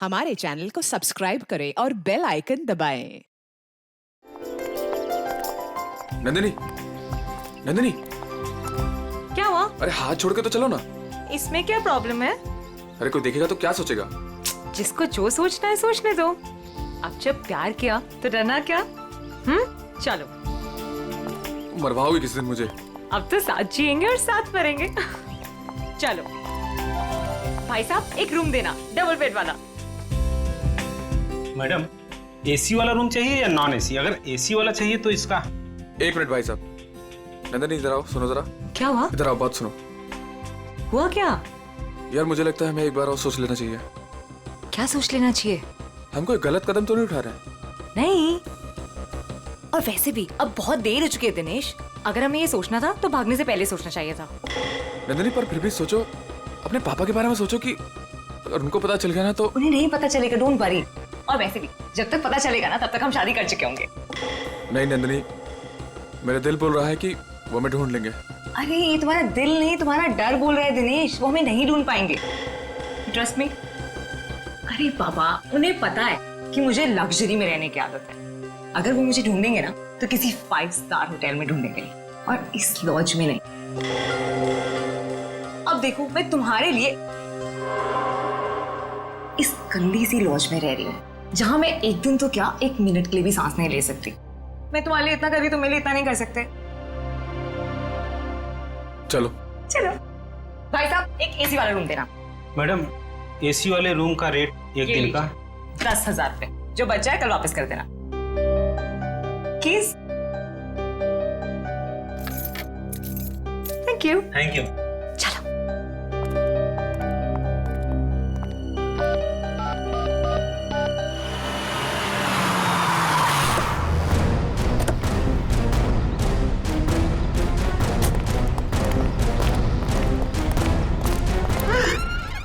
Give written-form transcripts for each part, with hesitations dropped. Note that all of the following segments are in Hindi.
हमारे चैनल को सब्सक्राइब करें और बेल आइकन दबाएं। नंदिनी, नंदिनी, क्या हुआ? अरे हाथ छोड़ के तो चलो ना। इसमें क्या प्रॉब्लम है? अरे कोई देखेगा तो क्या सोचेगा? जिसको जो सोचना है सोचने दो। अब जब प्यार किया तो डरना क्या? चलो। मरवाओगे किसी दिन मुझे? अब तो साथ जिएंगे और साथ मरेंगे। चलो। भाई साहब एक रूम देना, डबल बेड वाला। मैडम, एसी वाला रूम चाहिए या नॉन एसी? अगर एसी वाला चाहिए तो इसका। एक मिनट भाई साहब। नंदिनी इधर आओ, सुनो जरा। क्या हुआ? इधर आओ, बात सुनो। हुआ क्या? यार मुझे लगता है हमें एक बार और सोच लेना चाहिए। क्या सोच लेना चाहिए? हम कोई गलत कदम तो नहीं उठा रहे? नहीं। और वैसे भी अब बहुत देर हो चुकी है दिनेश। अगर हमें ये सोचना था तो भागने से पहले सोचना चाहिए था। नंदिनी पर फिर भी सोचो, अपने पापा के बारे में सोचो कि अगर उनको पता चल गया ना तो। उन्हें नहीं पता चलेगा, डोंट वरी। और वैसे भी जब तक पता चलेगा ना तब तक हम शादी कर चुके होंगे। नहीं नंदिनी, मेरा दिल बोल रहा है कि वो हमें ढूंढ लेंगे। अरे ये तुम्हारा दिल नहीं, तुम्हारा डर बोल रहा है दिनेश। वो हमें नहीं ढूंढ पाएंगे, ट्रस्ट मी। अरे बाबा, उन्हें पता है कि मुझे लग्जरी में रहने की आदत है। अगर वो मुझे ढूंढेंगे ना तो किसी 5 स्टार होटल में ढूंढेंगे और इस लॉज में नहीं। अब देखो, मैं तुम्हारे लिए इस गंदी सी लॉज में रह रही हूँ जहां मैं एक दिन तो क्या, 1 मिनट के लिए भी सांस नहीं ले सकती। मैं तुम्हारे लिए इतना कर रही, तुम मेरे लिए इतना नहीं कर सकते। चलो चलो। भाई साहब एक एसी वाला रूम देना। मैडम, एसी वाले रूम का रेट एक दिन का 10,000 रुपए। जो बच जाए कल वापस कर देना। Keys? Thank you. Thank you. चलो।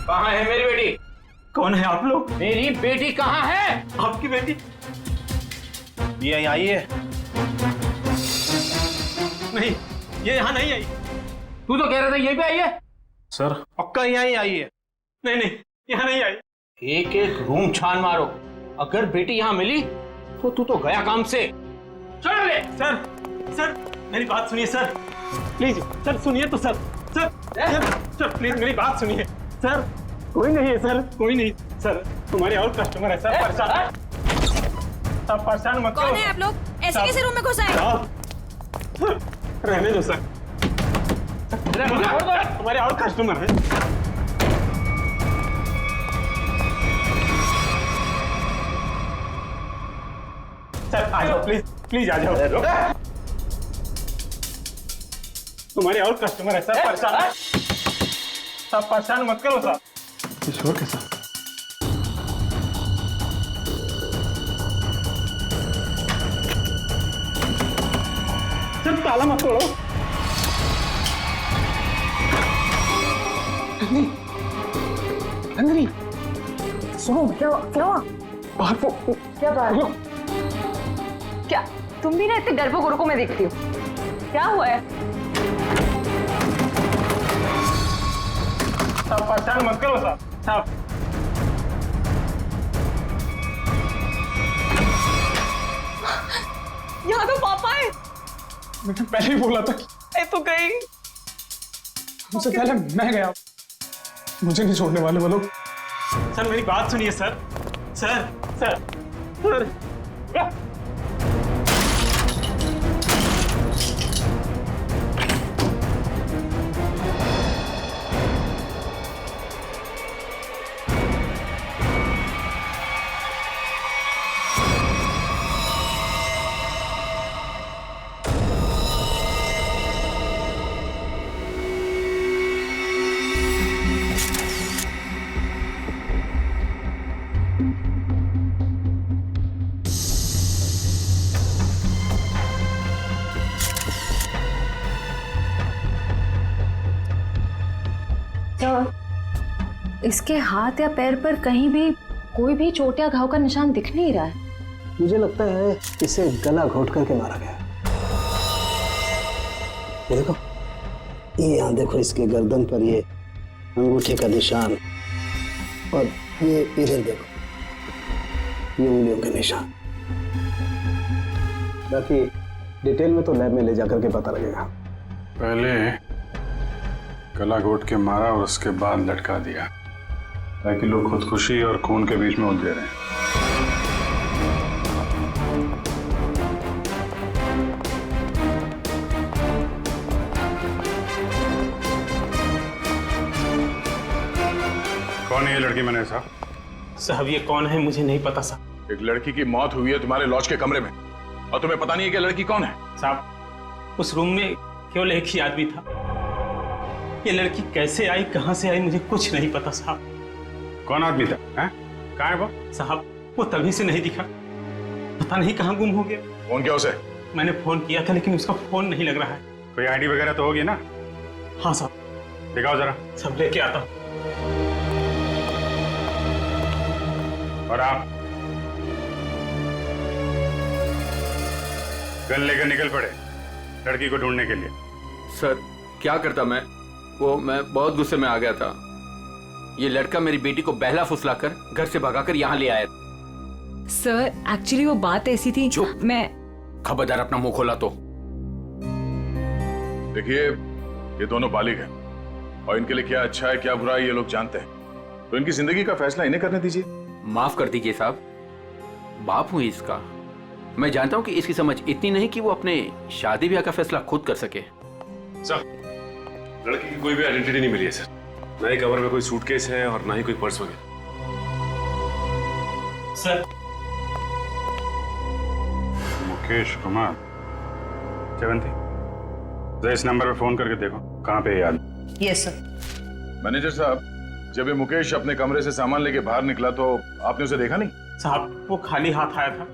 कहाँ है मेरी बेटी? कौन है आप लोग? मेरी बेटी कहाँ है? आपकी बेटी? ये आई है? नहीं, ये यहाँ नहीं आई। तू तो कह रहा था यहीं पे आई है। सर पक्का यहाँ ही आई है। नहीं नहीं, यहाँ नहीं आई। एक एक रूम छान मारो, अगर बेटी यहाँ मिली तो तू तो गया काम से। चल ले। सर, सर मेरी बात सुनिए सर, प्लीज सर, सुनिए तो सर। सर सर प्लीज मेरी बात सुनिए सर। कोई नहीं है सर, कोई नहीं सर। तुम्हारे और कस्टमर है सर, परेशान। आप परेशान मत करो। कौन है आप लोग? ऐसे कैसे रूम में घुस आए? रहने दो सर। तुम्हारे और कस्टमर है। सर आ जाओ, प्लीज प्लीज आ जाओ। तुम्हारे और कस्टमर है सर, परेशान। आप परेशान मत करो सर। किशोर के साथ सर, ताला मत तोड़ो। नंदिनी, सुनो, क्या हुआ? बाहर को क्या बात? क्या तुम भी ना इतने डरपोक औरतों में देखती हो? क्या हुआ है? आप परेशान मत करो साहब। आप यहाँ तो पापा है। मैंने पहले ही बोला था। मैं तो गई। उससे पहले मैं गया। मुझे नहीं छोड़ने वाले वो लोग। सर मेरी बात सुनिए सर। सर सर सर, इसके हाथ या पैर पर कहीं भी कोई भी चोट या घाव का निशान दिख नहीं रहा है। मुझे लगता है इसे गला घोट करके मारा गया। ये देखो, ये यहाँ देखो, इसके गर्दन पर ये अंगूठे का निशान, और ये इधर देखो, ये उंगलियों के निशान। बाकी डिटेल में तो लैब में ले जाकर के पता लगेगा। पहले गला घोट के मारा और उसके बाद लटका दिया, ताकि लोग खुदकुशी और खून के बीच में उलझे रहे। कौन है ये लड़की मैंने साहब ये कौन है मुझे नहीं पता साहब। एक लड़की की मौत हुई है तुम्हारे लॉज के कमरे में और तुम्हें पता नहीं है कि लड़की कौन है? साहब उस रूम में केवल एक ही आदमी था। ये लड़की कैसे आई, कहां से आई, मुझे कुछ नहीं पता साहब। कौन आदमी था? कहाँ है वो? साहब वो तभी से नहीं दिखा, पता नहीं कहाँ गुम हो गया। फोन किया उसे? मैंने फोन किया था लेकिन उसका फोन नहीं लग रहा है। कोई आईडी वगैरह तो होगी ना? हाँ साहब। दिखाओ जरा। सब लेके आता हूँ। और आप गन लेकर निकल पड़े लड़की को ढूंढने के लिए। सर क्या करता मैं बहुत गुस्से में आ गया था। ये लड़का मेरी बेटी को बहला फुसलाकर घर से भगाकर यहाँ ले आया। सर एक्चुअली वो बात ऐसी थी। चुप। मैं खबरदार अपना मुंह खोला तो। देखिए ये दोनों बालिग हैं और इनके लिए क्या अच्छा है क्या बुरा है ये लोग जानते हैं, तो इनकी जिंदगी का फैसला इन्हें करने दीजिए। माफ कर दीजिए साहब, बाप हूं इसका। मैं जानता हूं कि इसकी समझ इतनी नहीं कि वो अपने शादी ब्याह का फैसला खुद कर सके। सर लड़की की कोई भी आइडेंटिटी नहीं मिली है सर, ना ही कवर में कोई सूटकेस है और ना ही कोई पर्स वगैरह। सर मुकेश कुमार जयवंती, जरा इस नंबर पे फोन करके देखो कहाँ पे है याद। Yes sir. मैनेजर साहब जब ये मुकेश अपने कमरे से सामान लेके बाहर निकला तो आपने उसे देखा नहीं? साहब वो खाली हाथ आया था,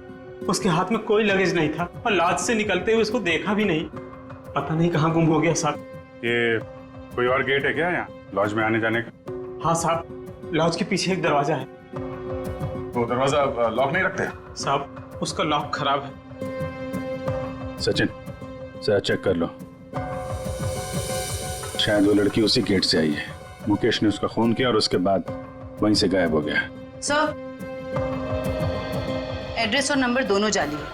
उसके हाथ में कोई लगेज नहीं था और लॉज से निकलते हुए उसको देखा भी नहीं। पता नहीं कहाँ गुम हो गया साहब। ये कोई और गेट है क्या यहाँ लॉज में आने जाने का? हाँ साहब लॉज के पीछे एक दरवाजा है। तो दरवाजा लॉक नहीं रखते? साहब उसका लॉक खराब है। सचिन जरा चेक कर लो, शायद वो लड़की उसी गेट से आई है। मुकेश ने उसका खून किया और उसके बाद वहीं से गायब हो गया। सर एड्रेस और नंबर दोनों जाली है।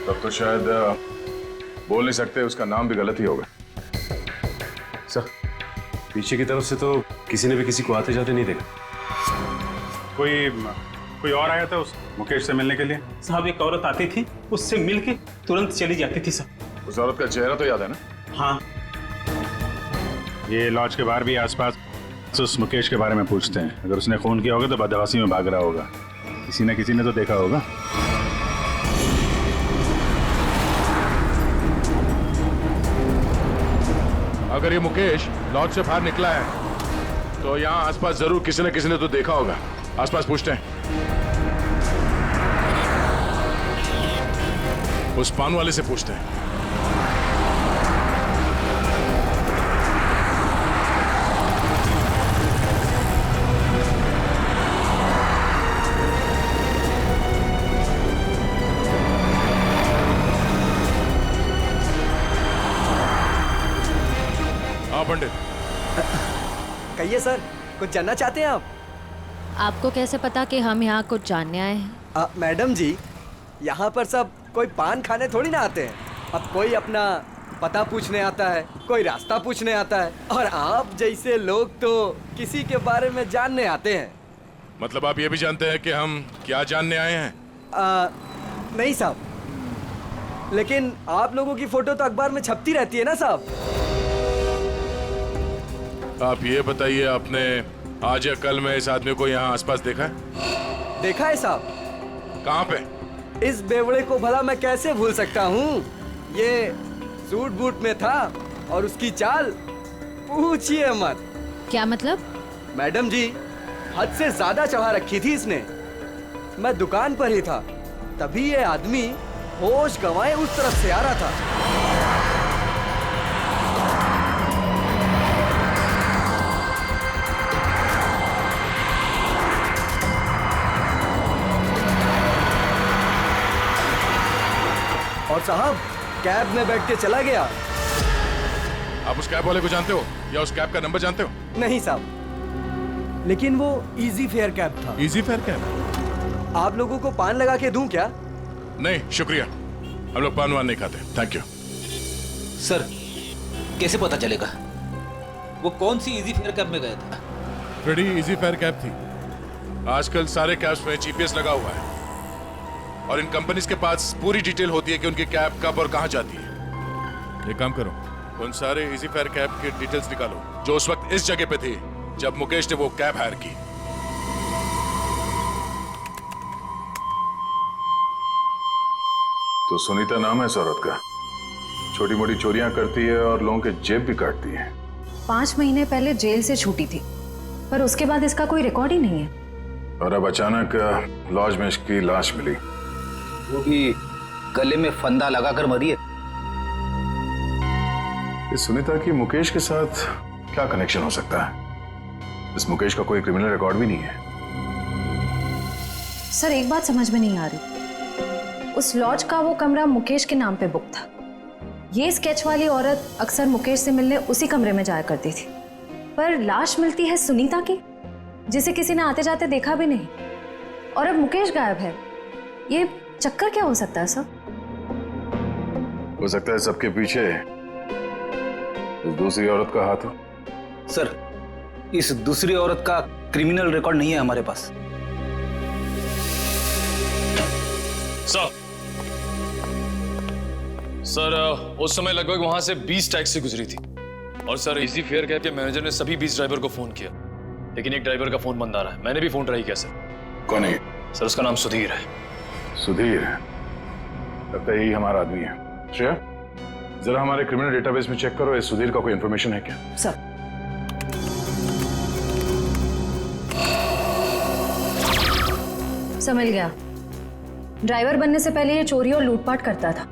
तब तो शायद बोल नहीं सकते, उसका नाम भी गलत ही होगा। सर पीछे की तरफ से तो किसी ने भी किसी को आते जाते नहीं देखा। कोई और आया था उस मुकेश से मिलने के लिए? साहब एक औरत आती थी, उससे मिलके तुरंत चली जाती थी सर। उस औरत का चेहरा तो याद है ना? हाँ। ये लॉज के बाहर भी आसपास उस मुकेश के बारे में पूछते हैं। अगर उसने खून किया होगा तो बदहवासी में भाग रहा होगा, किसी न किसी ने तो देखा होगा। अगर ये मुकेश लॉज से बाहर निकला है तो यहाँ आसपास जरूर किसी न किसी ने तो देखा होगा। आसपास पूछते हैं। उस पान वाले से पूछते हैं। हाँ पंडित। कहिए सर, कुछ जानना चाहते हैं आप? आपको कैसे पता कि हम यहाँ कुछ जानने आए हैं? मैडम जी, यहाँ पर सब कोई पान खाने थोड़ी ना आते हैं। अब कोई अपना पता पूछने आता है, कोई रास्ता पूछने आता है, और आप जैसे लोग तो किसी के बारे में जानने आते हैं। मतलब आप ये भी जानते हैं कि हम क्या जानने आए हैं? नहीं साहब, लेकिन आप लोगों की फोटो तो अखबार में छपती रहती है ना साहब। आप ये बताइए, आपने आज या कल में इस आदमी को यहाँ आसपास देखा है? देखा है साहब। कहाँ पे? इस बेवड़े को भला मैं कैसे भूल सकता हूँ। ये सूट बूट में था और उसकी चाल पूछिए मत। क्या मतलब? मैडम जी, हद से ज्यादा चढ़ा रखी थी इसने। मैं दुकान पर ही था, तभी ये आदमी होश गंवाए उस तरफ से आ रहा था। और साहब कैब में बैठ के चला गया। आप उस कैब वाले को जानते हो या उस कैब का नंबर जानते हो? नहीं साहब, लेकिन वो इजी फेयर कैब था। Easy fair cab? आप लोगों को पान लगा के दूं क्या? नहीं शुक्रिया, हम लोग पान वान नहीं खाते, थैंक यू। सर कैसे पता चलेगा वो कौन सी इजी फेयर कैब में गया था? बड़ी इजी फेयर कैब थी। आजकल सारे कैब्स में जीपीएस लगा हुआ है और इन कंपनीज के पास पूरी डिटेल होती है कि उनकी कैब कब और कहां जाती है। एक काम करो, उन सारे इजी फेयर कैब की डिटेल्स निकालो जो उस वक्त इस जगह पे थी जब मुकेश ने वो कैब हायर की। तो सुनीता नाम है इस औरत का, छोटी मोटी चोरियां करती है और लोगों के जेब भी काटती है। 5 महीने पहले जेल से छूटी थी, पर उसके बाद इसका कोई रिकॉर्ड ही नहीं है। और अब अचानक लॉज में इसकी लाश मिली, वो भी गले में फंदा लगाकर मरी है। इस सुनीता की मुकेश के साथ क्या कनेक्शन हो सकता है? इस मुकेश का कोई क्रिमिनल रिकॉर्ड भी नहीं है। सर एक बात समझ में नहीं आ रही, उस लॉज का वो कमरा मुकेश के नाम पे बुक था। ये स्केच वाली औरत अक्सर मुकेश से मिलने उसी कमरे में जाया करती थी, पर लाश मिलती है सुनीता की, जिसे किसी ने आते जाते देखा भी नहीं, और अब मुकेश गायब है। ये चक्कर क्या हो सकता है सर? हो सकता है सबके पीछे उस दूसरी औरत का हाथ हो। सर इस दूसरी औरत का क्रिमिनल रिकॉर्ड नहीं है हमारे पास। सर उस समय लगभग वहां से 20 टैक्सी गुजरी थी और सर इजी फेयर कैब के मैनेजर ने सभी 20 ड्राइवर को फोन किया, लेकिन एक ड्राइवर का फोन बंद आ रहा है। मैंने भी फोन ट्राई किया सर। कौन है? सर उसका नाम सुधीर है। सुधीर? लगता है यही हमारा आदमी है। श्रेया जरा हमारे क्रिमिनल डेटाबेस में चेक करो, इस सुधीर का कोई इंफॉर्मेशन है क्या? सर मिल गया। ड्राइवर बनने से पहले ये चोरी और लूटपाट करता था।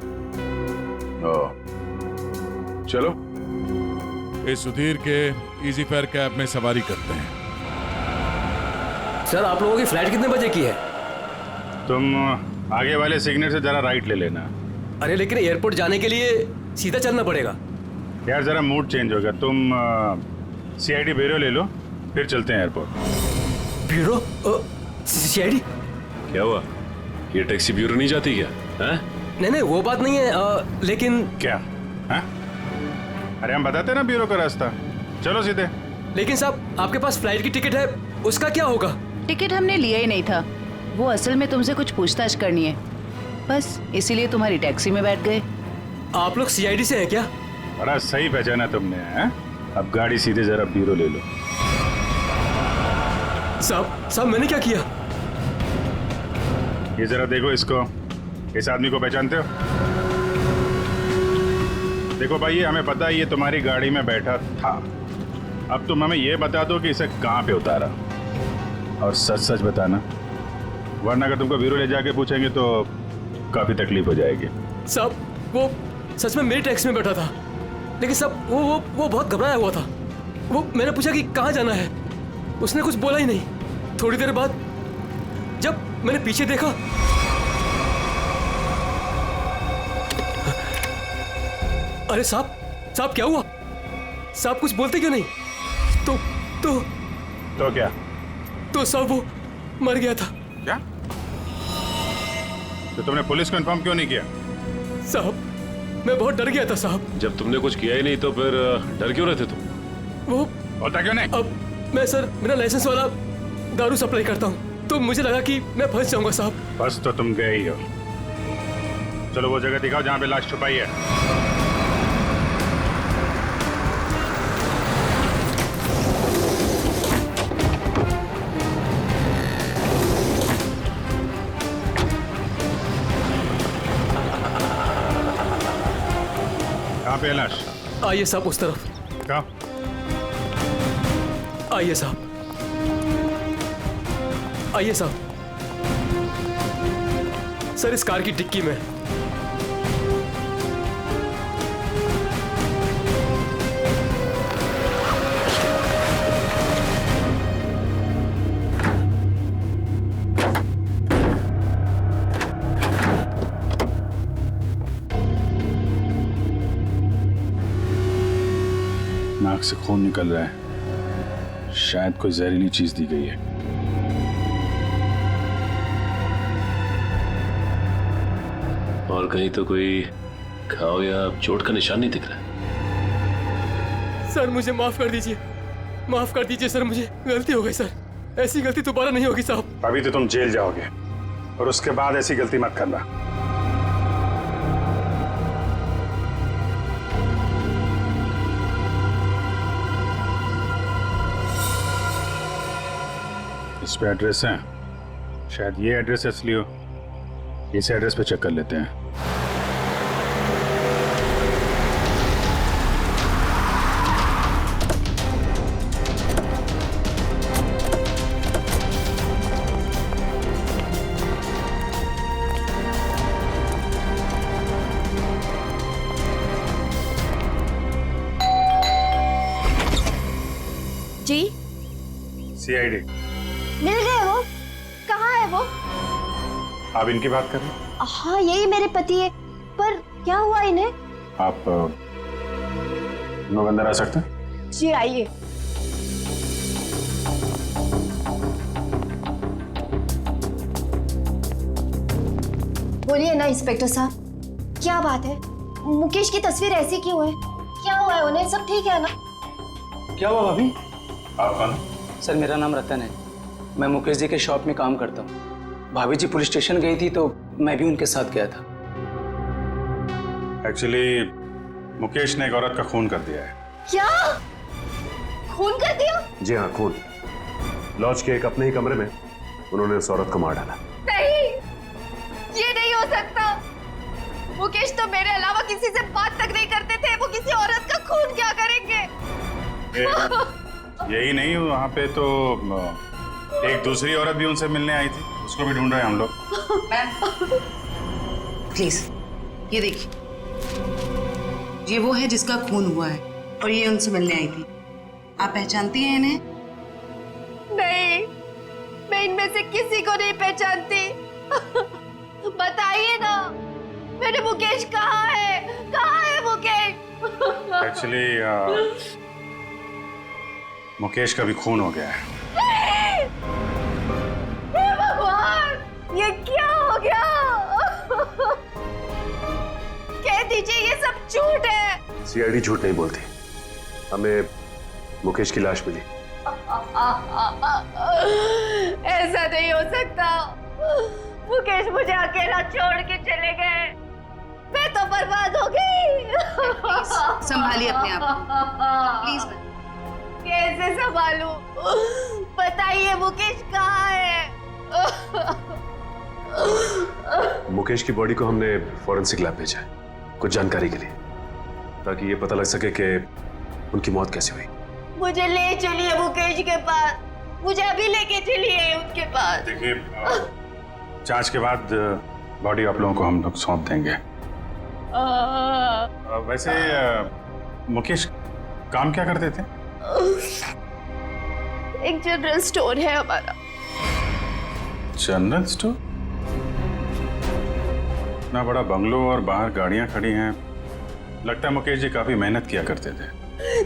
चलो इस सुधीर के इजी फेयर कैब में सवारी करते हैं। सर आप लोगों की फ्लाइट कितने बजे की है? तुम आगे वाले सिग्नल से जरा राइट ले लेना। अरे लेकिन एयरपोर्ट जाने के लिए सीधा चलना पड़ेगा। यार जरा मूड चेंज होगा, तुम सीआईडी ब्यूरो ले लो, फिर चलते हैं एयरपोर्ट। ब्यूरो? सीआईडी? क्या हुआ, ये टैक्सी ब्यूरो नहीं जाती क्या? है? नहीं वो बात नहीं है, लेकिन क्या है? अरे हम बताते ना ब्यूरो का रास्ता, चलो सीधे। लेकिन साहब आपके पास फ्लाइट की टिकट है, उसका क्या होगा? टिकट हमने लिया ही नहीं था, वो असल में तुमसे कुछ पूछताछ करनी है, बस इसीलिए तुम्हारी टैक्सी में बैठ गए। आप लोग सीआईडी से हैं क्या? बड़ा सही पहचाना तुमने है? अब गाड़ी सीधे जरा ब्यूरो ले लो। साहब मैंने क्या किया? ये जरा देखो इसको, इस आदमी को पहचानते हो? देखो भाई ये हमें पता है ये तुम्हारी गाड़ी में बैठा था, अब तुम हमें ये बता दो कि इसे कहाँ पे उतारा, और सच सच बताना, वरना अगर तुमको ब्यूरो ले जाके पूछेंगे तो काफी तकलीफ हो जाएगी। साहब वो सच में मेरी टैक्सी में बैठा था, लेकिन साहब वो बहुत घबराया हुआ था। वो मैंने पूछा कि कहाँ जाना है, उसने कुछ बोला ही नहीं। थोड़ी देर बाद जब मैंने पीछे देखा, अरे साहब क्या हुआ? साहब कुछ बोलते क्यों नहीं? तो क्या? तो साहब वो मर गया था। क्या? तो तुमने पुलिस को इन्फॉर्म क्यों नहीं किया? साहब मैं बहुत डर गया था साहब। जब तुमने कुछ किया ही नहीं तो फिर डर क्यों रहे थे तुम? वो होता क्यों नहीं? अब मैं सर मेरा लाइसेंस वाला दारू सप्लाई करता हूँ, तो मुझे लगा कि मैं फंस जाऊंगा साहब। बस तो तुम गए ही हो। चलो वो जगह दिखाओ जहाँ पे लाश छुपाई है। कहाँ पे है लाश? आइए साहब उस तरफ। कहाँ? आइए साहब, आइए साहब। सर इस कार की डिक्की में। नाक से खून निकल रहा है, शायद कोई जहरीली चीज दी गई है। और कहीं तो कोई घाव या चोट का निशान नहीं दिख रहा है। सर मुझे माफ कर दीजिए, माफ कर दीजिए सर, मुझे गलती हो गई सर, ऐसी गलती दोबारा नहीं होगी साहब। अभी तो तुम जेल जाओगे और उसके बाद ऐसी गलती मत करना। इस पे एड्रेस है, शायद ये एड्रेस असली हो। इस एड्रेस पे चेक कर लेते हैं। जी सीआईडी मिल गए वो? कहाँ है वो? आप इनकी बात कर रहे हैं? हाँ यही मेरे पति है, पर क्या हुआ इन्हें? आप लोग अंदर आ सकते हैं? जी आइए। बोलिए ना इंस्पेक्टर साहब, क्या बात है? मुकेश की तस्वीर ऐसी क्यों है? क्या हुआ है उन्हें? सब ठीक है ना? क्या हुआ भाभी? आप कौन? सर मेरा नाम रतन है, मैं मुकेश जी के शॉप में काम करता हूँ। भाभी जी पुलिस स्टेशन गई थी तो मैं भी उनके साथ गया था। एक्चुअली मुकेश ने एक औरत का खून कर दिया है। क्या? खून कर दिया? जी हाँ, खून। लॉज के एक अपने ही कमरे में उन्होंने उस औरत को मार डाला। नहीं, ये नहीं हो सकता। मुकेश तो मेरे अलावा किसी से बात तक नहीं करते थे, वो किसी औरत का खून क्या करेंगे? यही नहीं, वहाँ पे तो एक दूसरी औरत भी उनसे मिलने आई थी, उसको भी ढूंढ रहे हैं हम लोग। प्लीज ये देखिए, ये वो है जिसका खून हुआ है और ये उनसे मिलने आई थी। आप पहचानती हैं इन्हें? नहीं, मैं इनमें से किसी को नहीं पहचानती। बताइए ना, मेरे मुकेश कहाँ है? कहाँ है मुकेश? एक्चुअली मुकेश का भी खून हो गया है। हे भगवान, ये क्या हो गया? कह दीजिए ये सब झूठ है। सीआईडी झूठ नहीं बोलती, हमें मुकेश की लाश मिली। ऐसा नहीं हो सकता। मुकेश मुझे अकेला छोड़ के चले गए, मैं तो बर्बाद हो गई। संभालिए अपने आप को, प्लीज। कैसे संभालूं? बताइए मुकेश कहाँ है? मुकेश की बॉडी को हमने फॉरेंसिक लैब भेजा है कुछ जानकारी के लिए, ताकि ये पता लग सके कि उनकी मौत कैसे हुई। मुझे ले चलिए मुकेश के पास, मुझे अभी लेके चलिए उनके पास। देखिए, जांच के बाद बॉडी आप लोगों को हम लोग सौंप देंगे। वैसे मुकेश काम क्या करते थे? एक जनरल स्टोर है हमारा। General store? इतना बड़ा बंगलो और बाहर गाड़ियां खड़ी हैं, लगता है मुकेश जी काफी मेहनत किया करते थे।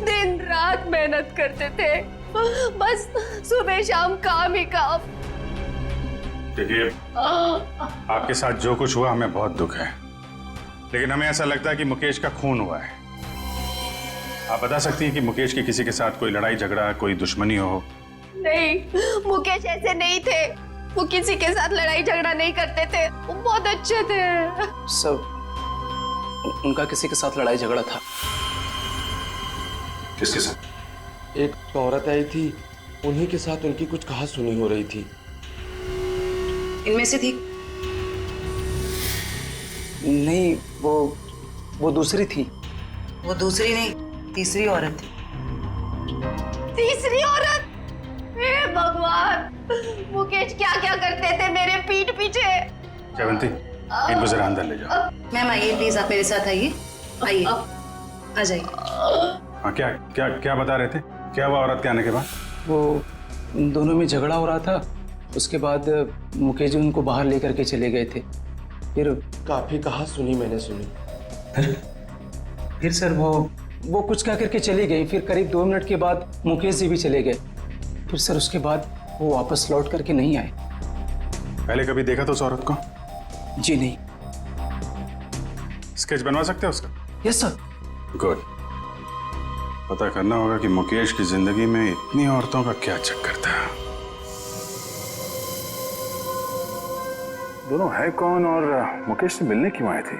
दिन रात मेहनत करते थे, बस सुबह शाम काम ही काम। देखिए, आपके साथ जो कुछ हुआ हमें बहुत दुख है, लेकिन हमें ऐसा लगता है कि मुकेश का खून हुआ है। आप बता सकती हैं कि मुकेश की किसी के साथ कोई लड़ाई झगड़ा, कोई दुश्मनी हो? नहीं, मुकेश ऐसे नहीं थे, वो किसी के साथ लड़ाई झगड़ा नहीं करते थे, वो बहुत अच्छे थे। सब उनका किसी के साथ लड़ाई झगड़ा था। किसके साथ? एक औरत आई थी, उन्हीं के साथ उनकी कुछ कहा सुनी हो रही थी। इनमें से थी? नहीं, वो दूसरी थी। वो दूसरी नहीं, तीसरी औरत थी। तीसरी औरत? हे भगवान, मुकेश क्या क्या करते थे मेरे पीठ पीछे। जयवंती, इनको जरा अंदर ले जाओ। मैम आइए प्लीज, आप मेरे साथ आइए। आइए, आ जाइए। हाँ, क्या क्या क्या बता रहे थे? क्या हुआ औरत के आने के बाद? वो दोनों में झगड़ा हो रहा था, उसके बाद मुकेश जी उनको बाहर लेकर के चले गए थे। फिर काफी कहा सुनी मैंने सुनी। फिर सर वो कुछ कह करके चली गई। फिर करीब 2 मिनट के बाद मुकेश जी भी चले गए। फिर सर उसके बाद वो वापस लौट करके नहीं आए। पहले कभी देखा तो उस औरत को? जी नहीं। स्केच बनवा सकते हो उसका? Yes sir. गुड। पता करना होगा कि मुकेश की जिंदगी में इतनी औरतों का क्या चक्कर था। दोनों है कौन और मुकेश से मिलने क्यों आए थे?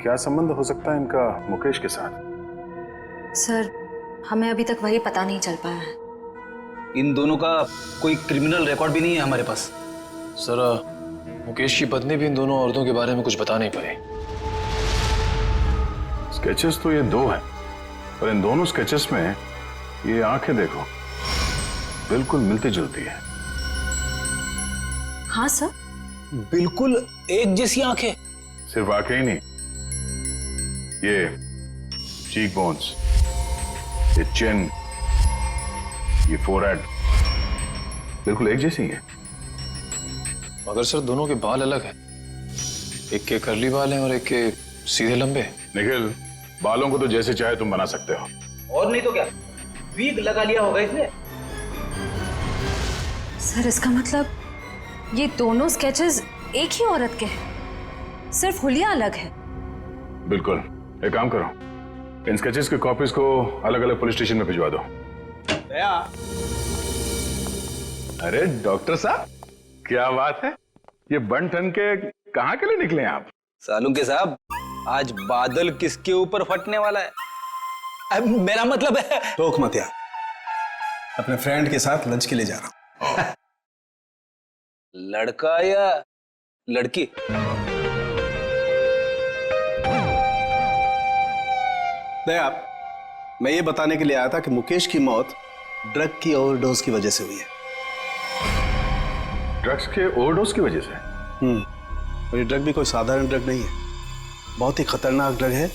क्या संबंध हो सकता है इनका मुकेश के साथ? सर, हमें अभी तक वही पता नहीं चल पाया है। इन दोनों का कोई क्रिमिनल रिकॉर्ड भी नहीं है हमारे पास। सर, मुकेश की पत्नी भी इन दोनों औरतों के बारे में कुछ बता नहीं पाई। स्केचेस तो ये दो हैं, पर इन दोनों स्केचेस में ये आंखें देखो, बिल्कुल मिलती जुलती है। हाँ सर, बिल्कुल एक जैसी आंखें। सिर्फ आंखें ही नहीं, ये चीक बोन्स, ये चिन, ये फोरहेड, बिल्कुल एक जैसी है। मगर सर दोनों के बाल अलग हैं। एक के कर्ली बाल हैं और एक के सीधे लंबे। निखिल, बालों को तो जैसे चाहे तुम बना सकते हो। और नहीं तो क्या, वीग लगा लिया होगा इसने। सर इसका मतलब ये दोनों स्केचेस एक ही औरत के हैं, सिर्फ हुलिया अलग है। बिल्कुल। एक काम करो, इन स्केचेस की कॉपीज को अलग अलग पुलिस स्टेशन में भिजवा दो। दया। अरे डॉक्टर साहब, क्या बात है, ये बन ठन के कहाँ के लिए निकले आप? सालुंके साहब, आज बादल किसके ऊपर फटने वाला है? अब मेरा मतलब है। टोक मत यार, अपने फ्रेंड के साथ लंच के लिए जा रहा हूं। लड़का या लड़की? दया, मैं ये बताने के लिए आया था कि मुकेश की मौत ड्रग की ओवरडोज की वजह से हुई है। ड्रग्स के ओवरडोज की वजह से? और ये ड्रग भी कोई साधारण ड्रग नहीं है, बहुत ही खतरनाक ड्रग है।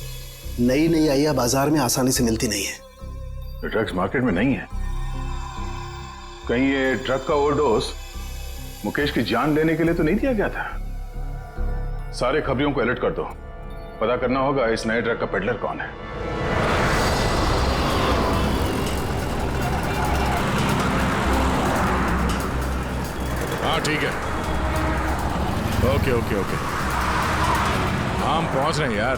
नई नई आइया बाजार में आसानी से मिलती नहीं है। ड्रग्स मार्केट में नहीं है? कहीं ये ड्रग का ओवरडोज मुकेश की जान लेने के लिए तो नहीं दिया गया था? सारे खबरियों को अलर्ट कर दो, पता करना होगा इस नए ड्रग का पेडलर कौन है। हाँ ठीक है, ओके ओके ओके, हम पहुंच रहे हैं यार।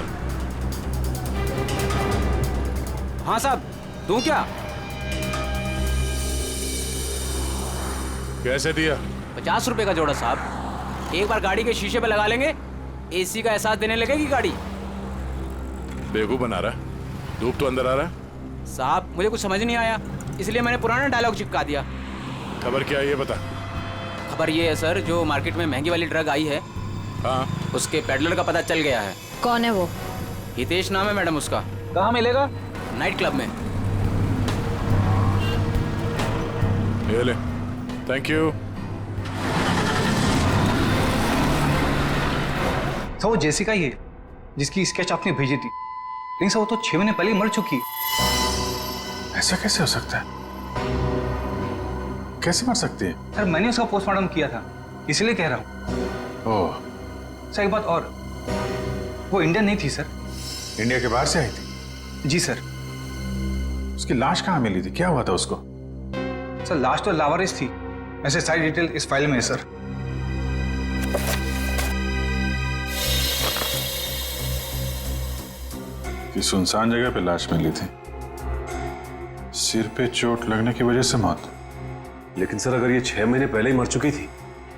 हाँ साहब, दूं क्या? कैसे दिया? 50 रुपए का जोड़ा साहब। एक बार गाड़ी के शीशे पे लगा लेंगे, एसी का एहसास देने लगेगी गाड़ी। बेवकूफ बना रहा है, धूप तो अंदर आ रहा है। साहब मुझे कुछ समझ नहीं आया, इसलिए मैंने पुराना डायलॉग चिपका दिया। खबर क्या है ये बता। खबर ये है सर, जो मार्केट में महंगी वाली ड्रग आई है, हाँ, उसके पेडलर का पता चल गया है। कौन है वो? हितेश नाम है मैडम उसका। कहाँ मिलेगा? नाइट क्लब में। ये ले, थैंक यू। सर वो जेसिका ही है जिसकी स्केच आपने भेजी थी, लेकिन सर वो तो 6 महीने पहले ही मर चुकी है। ऐसा कैसे हो सकता है? कैसे मर सकती है? सर मैंने उसका पोस्टमार्टम किया था, इसलिए कह रहा हूँ। ओह। सर एक बात और, वो इंडियन नहीं थी सर। इंडिया के बाहर से आई थी? जी सर। उसकी लाश कहाँ मिली थी, क्या हुआ था उसको? सर लाश तो लावारिस थी, ऐसे सारी डिटेल इस फाइल में है सर। कि सुनसान जगह पे लाश मिली थी, सिर पे चोट लगने की वजह से मौत। लेकिन सर अगर ये 6 महीने पहले ही मर चुकी थी,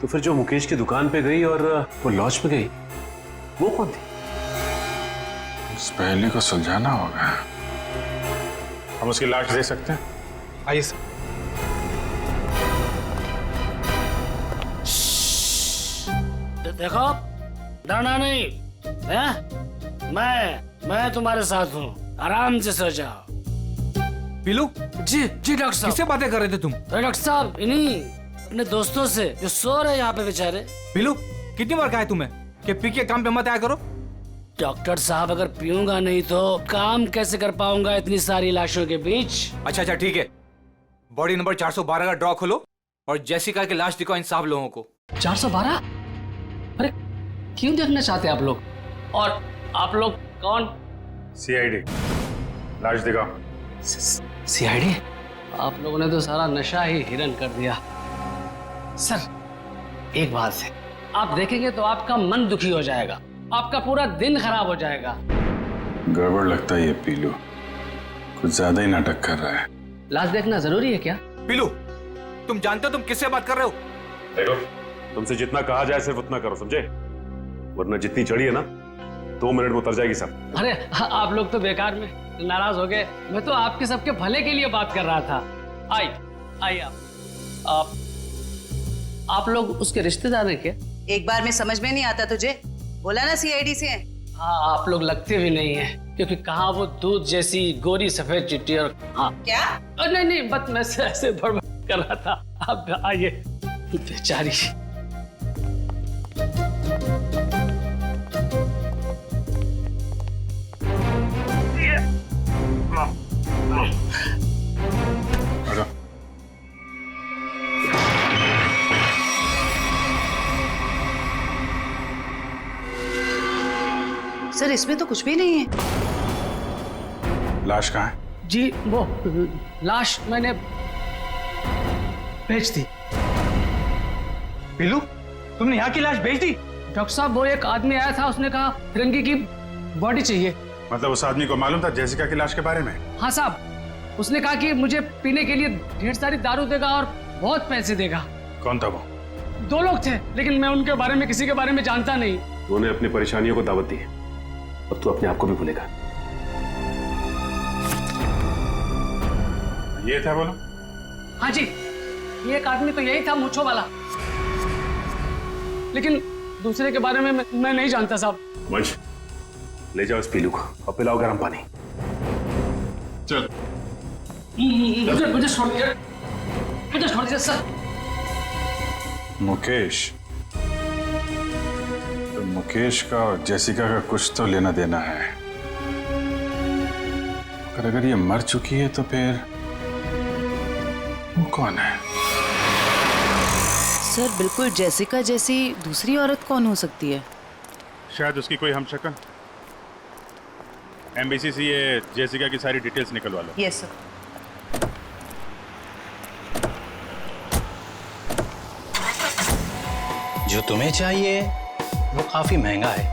तो फिर जो मुकेश की दुकान पे गई और वो लॉज पे गई, वो कौन थी? उस पहले को सुलझाना होगा। हम उसकी लाश दे सकते हैं? आइए सर। देखो, डरना नहीं है? मैं तुम्हारे साथ हूँ, आराम से सो जाओ। पीलू? जी डॉक्टर साहब। किससे बातें कर रहे थे तुम? डॉक्टर साहब इन्हीं अपने दोस्तों से जो सो रहे यहाँ पे बेचारे। पीलू, कितनी बार कहा है तुम्हें कि पी के काम पे मत आया करो? डॉक्टर साहब अगर पीऊंगा नहीं तो काम कैसे कर पाऊंगा इतनी सारी लाशों के बीच? अच्छा ठीक है, बॉडी नंबर 412 का ड्रॉ खोलो और जेसिका की लाश दिखाओ इन सब लोगों को। 412? अरे क्यों देखना चाहते हैं आप लोग? और आप लोग कौन? CID। लाश दिखाओ। CID? आप लोगों ने तो सारा नशा ही हिरन कर दिया। सर एक बात है, आप देखेंगे तो आपका मन दुखी हो जाएगा। आपका पूरा दिन खराब हो जाएगा। गड़बड़ लगता है ये पीलू, कुछ ज्यादा ही नाटक कर रहा है। लाश देखना जरूरी है क्या? पीलू, तुम जानते हो तुम किससे बात कर रहे हो? देखो, तुमसे जितना कहा जाए सिर्फ उतना करो, समझे? वरना जितनी चढ़ी है ना 2 मिनट में उतर जाएगी सब। अरे आप लोग तो बेकार में नाराज हो गए। मैं तो आपके सबके भले के लिए बात कर रहा था। आइए आप लोग उसके रिश्तेदार हैं क्या? एक बार में समझ में नहीं आता तुझे? बोला ना सीआईडी से है। हाँ, आप लोग लगते भी नहीं हैं, क्योंकि कहाँ वो दूध जैसी गोरी सफेद चिट्ठी और हाँ क्या? नहीं बस मैं ऐसे बड़बड़ कर रहा था। अब आइए बेचारी। सर इसमें तो कुछ भी नहीं है। लाश कहाँ है? जी वो लाश मैंने भेज दी। पीलू, तुमने यहाँ की लाश भेज दी? डॉक्टर साहब, वो एक आदमी आया था, उसने कहा फिरंगी की बॉडी चाहिए। मतलब उस आदमी को मालूम था जेसिका की लाश के बारे में? हाँ साहब, उसने कहा कि मुझे पीने के लिए ढेर सारी दारू देगा और बहुत पैसे देगा। कौन था वो? 2 लोग थे, लेकिन मैं उनके बारे में किसी के बारे में जानता नहीं। उन्होंने अपनी परेशानियों को दावत दी है, अब तू अपने आप को भी भूलेगा। ये था बोलो? हाँ जी, ये एक आदमी तो यही था, मूंछों वाला, लेकिन दूसरे के बारे में मैं नहीं जानता साहब। वंश, ले जाओ इस पीलू को और पिलाओ गर्म पानी। चल। मुझे छोड़ दीजिए सर। मुकेश, तो मुकेश का और जेसिका का कुछ तो लेना देना है। अगर ये मर चुकी है तो फिर वो कौन है? सर बिल्कुल जेसिका जैसी दूसरी औरत कौन हो सकती है? शायद उसकी कोई हमशक्ल। एमबीसी से ये जेसिका की सारी डिटेल्स निकलवा लो। Yes sir. जो तुम्हें चाहिए वो काफी महंगा है।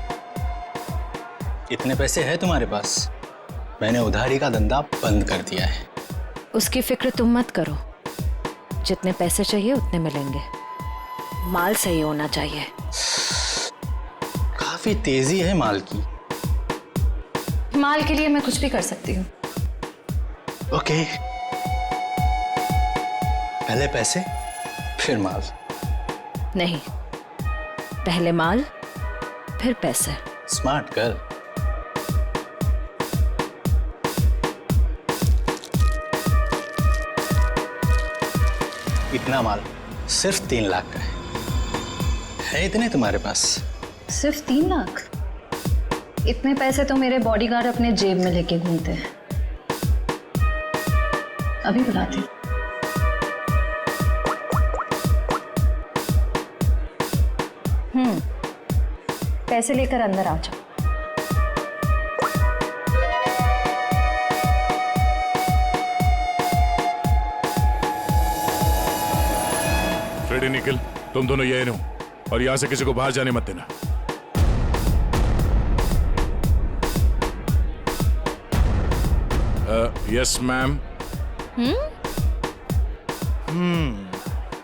इतने पैसे है तुम्हारे पास? मैंने उधारी का धंधा बंद कर दिया है। उसकी फिक्र तुम मत करो, जितने पैसे चाहिए उतने मिलेंगे। माल सही होना चाहिए। काफी तेजी है माल की। माल के लिए मैं कुछ भी कर सकती हूँ। ओके, पहले पैसे फिर माल। नहीं, पहले माल फिर पैसे। Smart girl. इतना माल सिर्फ 3 लाख का है इतने तुम्हारे पास? सिर्फ 3 लाख? इतने पैसे तो मेरे बॉडीगार्ड अपने जेब में लेके घूमते हैं। अभी बुलाती। पैसे लेकर अंदर आ जाओ। फ्रेडी, निखिल, तुम दोनों यही रहो और यहां से किसी को बाहर जाने मत देना। Yes ma'am.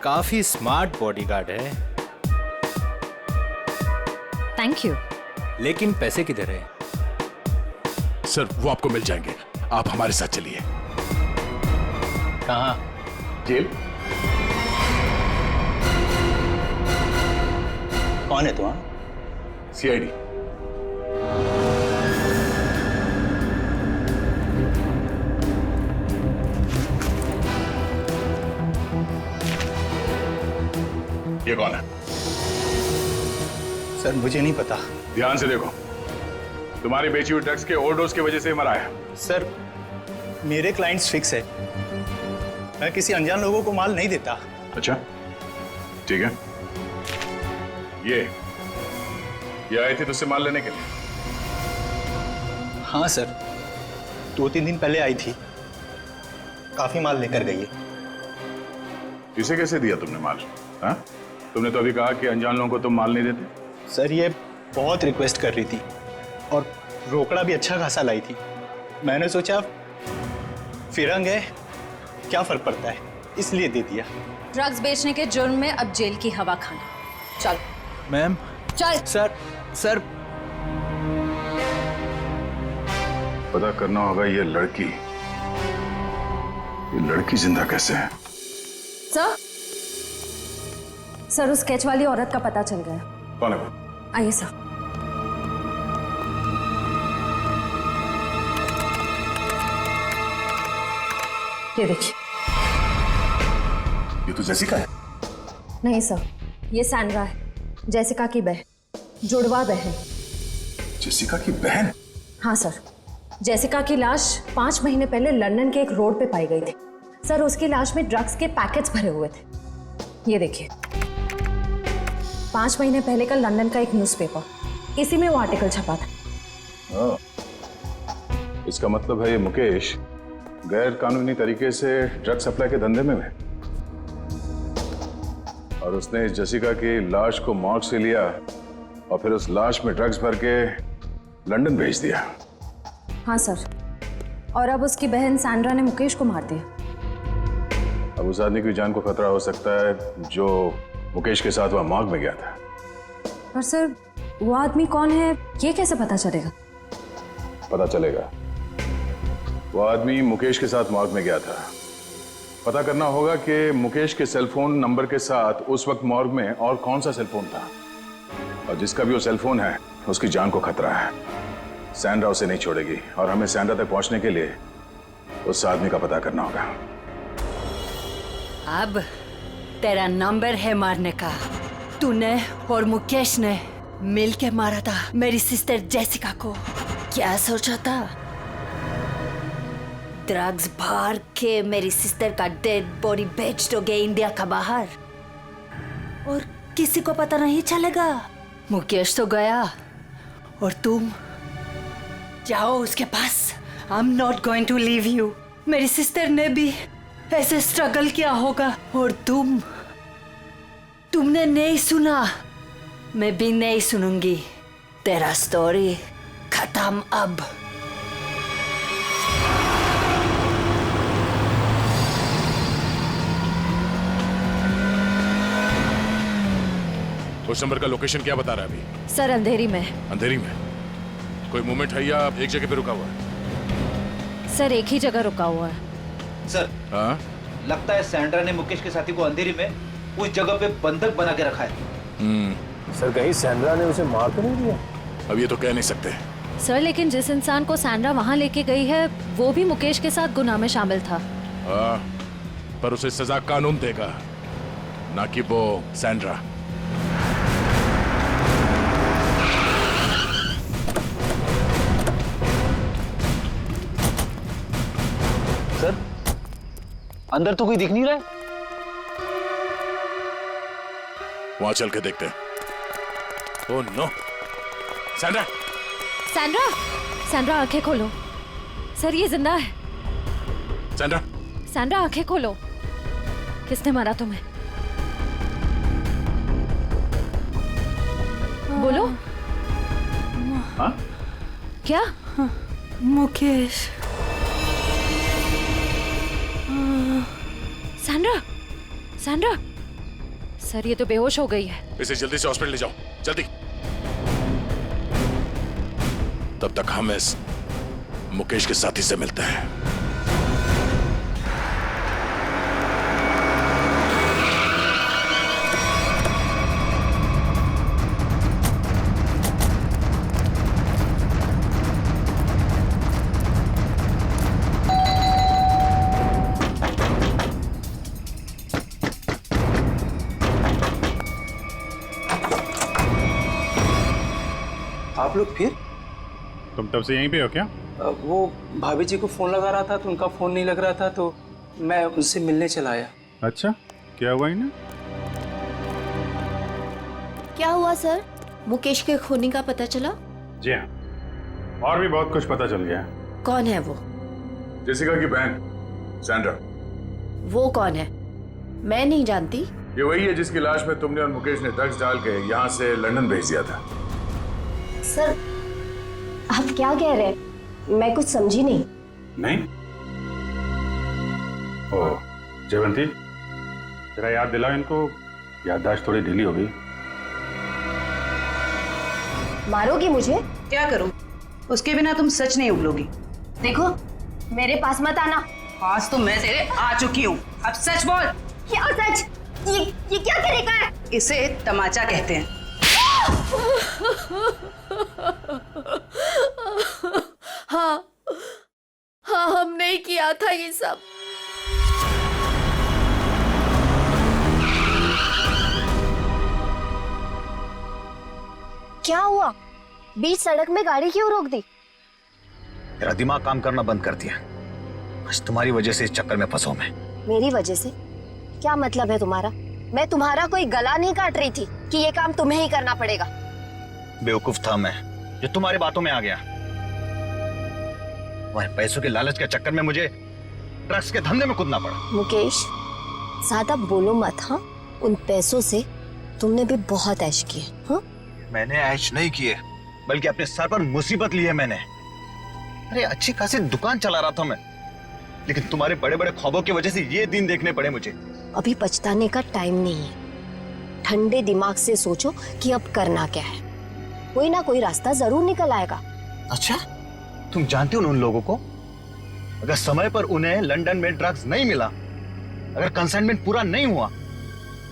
काफी स्मार्ट बॉडीगार्ड है। Thank you. लेकिन पैसे किधर है? सर वो आपको मिल जाएंगे, आप हमारे साथ चलिए। कहाँ? जेल। कौन है तुम? सीआईडी। ये कौन है? सर मुझे नहीं पता। ध्यान से देखो, तुम्हारी बेची हुई ड्रग्स के ओवरडोज की वजह से मरा है। सर मेरे क्लाइंट्स फिक्स है, मैं किसी अनजान लोगों को माल नहीं देता। अच्छा ठीक है। ये आई थी तुझसे माल लेने के लिए? हाँ सर, 2-3 दिन पहले आई थी, काफी माल लेकर गई है। इसे कैसे दिया तुमने माल? हाँ, तुमने तो अभी कहा कि अनजान लोगों को तुम माल नहीं देते। सर ये बहुत रिक्वेस्ट कर रही थी और रोकड़ा भी अच्छा खासा लाई थी। मैंने सोचा फिरंग है, क्या फर्क पड़ता है, इसलिए दे दिया। ड्रग्स बेचने के जुर्म में अब जेल की हवा खाना। चल मैम। चल। सर पता करना होगा ये लड़की जिंदा कैसे है। सर उस स्केच वाली औरत का पता चल गया। कौन है वो? आइए सर। ये देखिए। ये तो जेसिका है। नहीं सर, ये सैंड्रा है, जेसिका की बहन, जुड़वा बहन। जेसिका की बहन? हाँ सर, जेसिका की लाश 5 महीने पहले लंदन के एक रोड पे पाई गई थी। सर उसकी लाश में ड्रग्स के पैकेट्स भरे हुए थे। ये देखिए, 5 महीने पहले का लंदन का एक न्यूज़पेपर, इसी में वो आर्टिकल छपा था। इसका मतलब है ये मुकेश गैर कानूनी तरीके से ड्रग सप्लाई के धंधे में है और उसने इस जेसिका की लाश को मॉर्ग से लिया और फिर उस लाश में ड्रग्स भर के लंदन भेज दिया। हाँ सर, और अब उसकी बहन सैंड्रा ने मुकेश को मार दिया। अब उस आदमी की जान को खतरा हो सकता है जो मुकेश के साथ वहां मॉर्ग में गया था। पर सर वो आदमी कौन है ये कैसे पता चलेगा? पता चलेगा। वो आदमी मुकेश के साथ मॉर्ग में गया था। पता करना होगा कि मुकेश के सेलफोन नंबर के साथ उस वक्त मॉर्ग में और कौन सा सेलफोन था, और जिसका भी वो सेलफोन है उसकी जान को खतरा है। सैंड्रा उसे नहीं छोड़ेगी और हमें सैंड्रा तक पहुंचने के लिए उस आदमी का पता करना होगा। अब तेरा नंबर है मारने का। तूने और मुकेश ने मिलके मारा था मेरी सिस्टर जेसिका को। क्या सोचा था? ड्रग्स भर के मेरी सिस्टर का डेड बॉडी बेच दोगे इंडिया का बाहर और किसी को पता नहीं चलेगा। मुकेश तो गया और तुम जाओ उसके पास। I am not going to leave you. मेरी सिस्टर ने भी ऐसे स्ट्रगल किया होगा और तुमने नहीं सुना, मैं भी नहीं सुनूंगी। तेरा स्टोरी खत्म अब। उस नंबर का लोकेशन क्या बता रहा है अभी? सर अंधेरी में। अंधेरी में? कोई मूवमेंट है या एक जगह पे रुका हुआ है? सर एक ही जगह रुका हुआ है। सर हाँ? लगता है सैंड्रा ने मुकेश के साथी को अंधेरी में उस जगह पे बंधक बना के रखा है। सर कहीं सैंड्रा ने उसे मार तो नहीं दिया? अब ये तो कह नहीं सकते सर, लेकिन जिस इंसान को सैंड्रा वहां लेके गई है वो भी मुकेश के साथ गुनाह में शामिल था। हाँ, पर उसे सजा कानून देगा, ना कि वो सैंड्रा। सर अंदर तो कोई दिख नहीं रहा है। वहां चल के देखते हैं। Oh no, Sandra! Sandra! Sandra आंखें खोलो। सर ये जिंदा है। सैंड्रा! सैंड्रा आंखें खोलो। किसने मारा तुम्हें? बोलो। हाँ? क्या? मुकेश। सैंड्रा! सैंड्रा! सर ये तो बेहोश हो गई है। इसे जल्दी से हॉस्पिटल ले जाओ, जल्दी। तब तक हम इस मुकेश के साथी से मिलते हैं। आप लोग फिर? तुम तब से यहीं पे हो क्या? वो भाभी जी को फोन लगा रहा था तो उनका फोन नहीं लग रहा था तो मैं उनसे मिलने चला आया। अच्छा, क्या हुआ इन्हें? क्या हुआ सर? मुकेश के खूनी का पता चला? जी हाँ, और भी बहुत कुछ पता चल गया। कौन है वो? जेसिका की बहन सैंड्रा। वो कौन है? मैं नहीं जानती। ये वही है जिसकी लाश में तुमने और मुकेश ने ड्रग्स डाल के यहाँ से लंदन भेज दिया था। सर आप क्या कह रहे हैं? मैं कुछ समझी नहीं। नहीं? ओ जयवंती, जरा याद दिलाओ इनको, याददाश्त थोड़ी ढीली हो गई। मारोगी मुझे? क्या करूं? उसके बिना तुम सच नहीं उगलोगी। देखो मेरे पास मत आना। आज तो मैं तेरे आ चुकी हूँ, अब सच बोल। क्या सच? ये क्या तरीका है? इसे तमाचा कहते हैं। हाँ हाँ, हमने ही किया था ये सब। क्या हुआ? बीच सड़क में गाड़ी क्यों रोक दी? तेरा दिमाग काम करना बंद कर दिया। आज तुम्हारी वजह से इस चक्कर में फंसा मैं। मेरी वजह से? क्या मतलब है तुम्हारा? मैं तुम्हारा कोई गला नहीं काट रही थी कि ये काम तुम्हें ही करना पड़ेगा। बेवकूफ था मैं जो तुम्हारी बातों में आ गया। तुम्हारे पैसों के लालच के चक्कर में मुझे ड्रग्स के धंधे में कूदना पड़ा। मुकेश ज्यादा बोलो मत। हाँ, उन पैसों से तुमने भी बहुत ऐश किए। हाँ, मैंने ऐश नहीं किए, बल्कि अपने सर पर मुसीबत ली है मैंने। अरे अच्छी खासी दुकान चला रहा था मैं, लेकिन तुम्हारे बड़े बड़े ख्वाबों की वजह से ये दिन देखने पड़े मुझे। अभी पछताने का टाइम नहीं है। ठंडे दिमाग से सोचो कि अब करना क्या है। कोई ना कोई रास्ता जरूर निकल आएगा। अच्छा, तुम जानते हो उन लोगों को? अगर समय पर उन्हें लंदन में ड्रग्स नहीं मिला, अगर कंसाइनमेंट पूरा नहीं हुआ,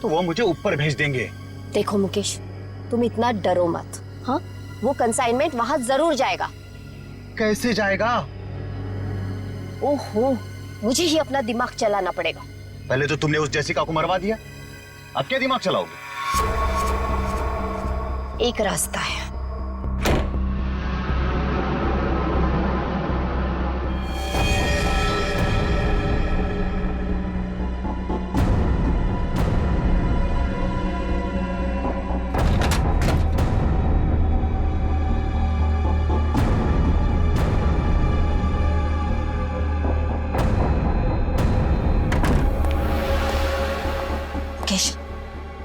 तो वो मुझे ऊपर भेज देंगे। देखो मुकेश, तुम इतना डरो मत। हाँ, वो कंसाइनमेंट वहां जरूर जाएगा। कैसे जाएगा? ओहो, मुझे ही अपना दिमाग चलाना पड़ेगा। पहले तो तुमने उस जेसिका को मरवा दिया, अब क्या दिमाग चलाओगे? एक रास्ता है।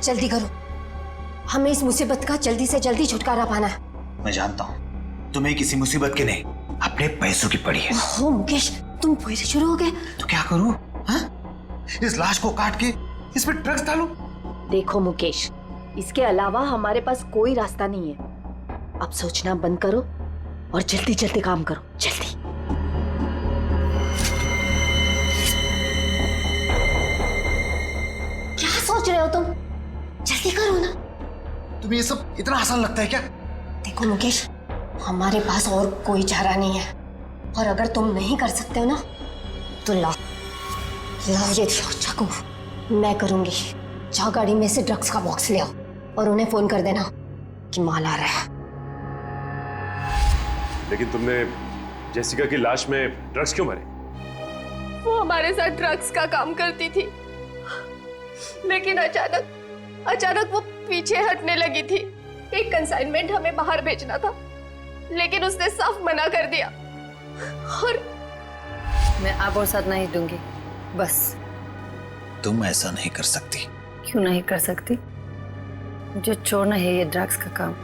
जल्दी करो, हमें इस मुसीबत का जल्दी से जल्दी छुटकारा पाना है। मैं जानता हूँ तुम्हें किसी मुसीबत की नहीं, अपने पैसों की पड़ी है। ओह मुकेश, तुम फिर शुरू हो गए। तो क्या करूँ? इस लाश को काट के इस पे ड्रग्स डालूं? देखो मुकेश, इसके अलावा हमारे पास कोई रास्ता नहीं है। अब सोचना बंद करो और जल्दी जल्दी काम करो, जल्दी। क्या सोच रहे हो तुम? जल्दी करो ना। तुम्हें ये सब इतना आसान लगता है क्या? देखो मुकेश, हमारे पास और कोई चारा नहीं है, और अगर तुम नहीं कर सकते हो ना, तो लाओ ये चाकू, मैं करूंगी। जाओ गाड़ी में से ड्रग्स का बॉक्स ले आओ और उन्हें फोन कर देना कि माल आ रहा है। लेकिन तुमने जेसिका की लाश में ड्रग्स क्यों मारे? वो हमारे साथ ड्रग्स का काम करती थी, लेकिन अचानक वो पीछे हटने लगी थी। एक कंसाइनमेंट हमें बाहर भेजना था, लेकिन उसने साफ मना कर दिया। और मैं अब और साथ नहीं दूंगी, बस। तुम ऐसा नहीं कर सकती। क्यों नहीं कर सकती? मुझे छोड़ना है ये ड्रग्स का काम।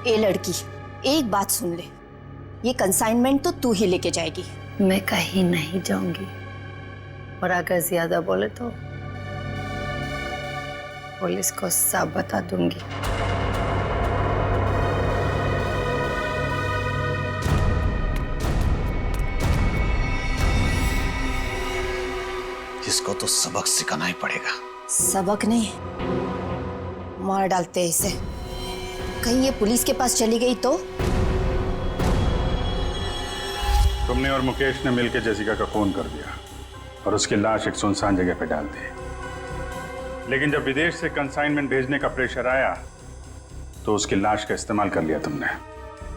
ए लड़की, एक बात सुन ले, ये कंसाइनमेंट तो तू ही लेके जाएगी। मैं कहीं नहीं जाऊंगी, और अगर ज्यादा बोले तो पुलिस को सब बता दूंगी। इसको तो सबक सिखाना ही पड़ेगा। सबक नहीं, मार डालते हैं इसे। कहीं ये पुलिस के पास चली गई तो? तुमने और मुकेश ने मिलकर जेसिका का खून कर दिया और उसकी लाश एक सुनसान जगह पे डाल दी। लेकिन जब विदेश से कंसाइनमेंट भेजने का प्रेशर आया तो उसकी लाश का इस्तेमाल कर लिया तुमने।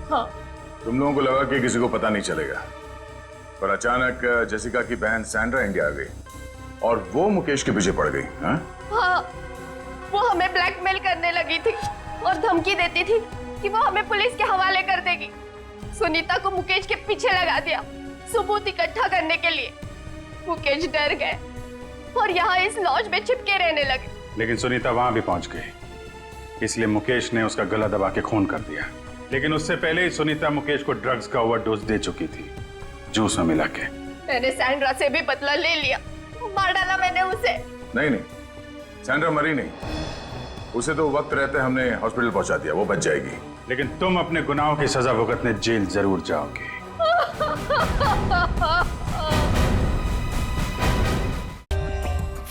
हाँ। तुम लोगों को लगा कि किसी को पता नहीं चलेगा, पर अचानक जेसिका की बहन सैंड्रा इंडिया आ गई और वो मुकेश के पीछे पड़ गई। हाँ, वो हमें ब्लैकमेल करने लगी थी और धमकी देती थी कि वो हमें पुलिस के हवाले कर देगी। सुनीता को मुकेश के पीछे लगा दिया सबूत इकट्ठा करने के लिए। मुकेश डर गए और यहाँ इस लॉज में चिपके रहने लगे। लेकिन सुनीता वहां भी पहुंच गई, इसलिए मुकेश ने उसका गला दबा के खून कर दिया। लेकिन उससे पहले ही सुनीता मुकेश को ड्रग्स का ओवरडोज दे चुकी थी, जूस में मिला के। मैंने सैंड्रा से भी बदला ले लिया, मार डाला मैंने उसे। नहीं नहीं, सैंड्रा मरी नहीं, उसे तो वक्त रहते हमने हॉस्पिटल पहुंचा दिया, वो बच जाएगी। लेकिन तुम अपने गुनाहों की सजा भुगतने जेल जरूर जाओगे।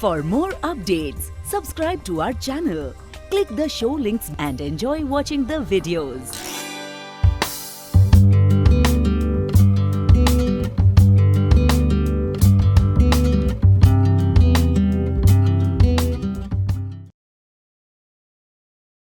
For more updates, subscribe to our channel, click the show links and enjoy watching the videos.